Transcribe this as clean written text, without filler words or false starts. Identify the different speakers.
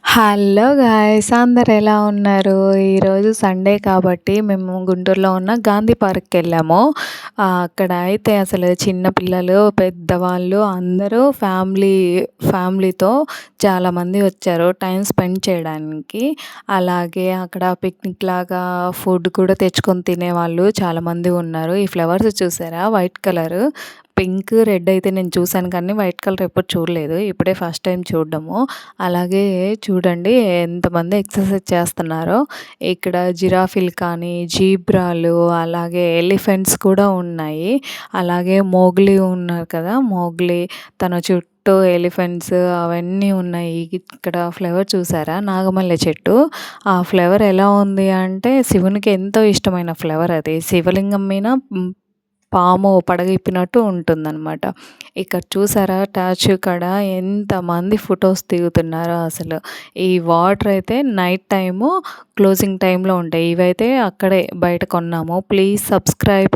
Speaker 1: Hello guys, అందరు ఎలా ఉన్నారు? ఈరోజు సండే కాబట్టి మేము గుంటూరులో ఉన్న గాంధీ పార్క్‌కెళ్ళాము. అక్కడ అయితే అసలు చిన్న పిల్లలు, పెద్దవాళ్ళు అందరూ ఫ్యామిలీతో చాలామంది వచ్చారు టైం స్పెండ్ చేయడానికి. అలాగే అక్కడ పిక్నిక్ లాగా ఫుడ్ కూడా తెచ్చుకొని తినేవాళ్ళు చాలామంది ఉన్నారు. ఈ ఫ్లవర్స్ చూసారా? వైట్ కలరు, పింక్, రెడ్ అయితే నేను చూసాను కానీ వైట్ కలర్ ఎప్పుడు చూడలేదు. ఇప్పుడే ఫస్ట్ టైం చూడడము. అలాగే చూడండి ఎంతమంది ఎక్సర్సైజ్ చేస్తున్నారో. ఇక్కడ జిరాఫీలు కానీ, జీబ్రాలు, అలాగే ఎలిఫెంట్స్ కూడా ఉన్నాయి. అలాగే మోగ్లీ ఉన్నారు కదా, మోగ్లీ తన చుట్టూ ఎలిఫెంట్స్ అవన్నీ ఉన్నాయి. ఇక్కడ ఫ్లవర్ చూసారా? నాగమల్లె చెట్టు. ఆ ఫ్లవర్ ఎలా ఉంది అంటే శివునికి ఎంతో ఇష్టమైన ఫ్లవర్ అది. శివలింగం మీద పాము పడగెప్పినట్టు ఉంటుందన్నమాట. ఇక్కడ చూసారా స్టాచ్యూ కాడ ఎంతమంది ఫొటోస్ దిగుతున్నారో అసలు. ఈ వాటర్ అయితే నైట్ టైము క్లోజింగ్ టైంలో ఉంటాయి. ఇవైతే అక్కడే బయట కొన్నాము. Please subscribe.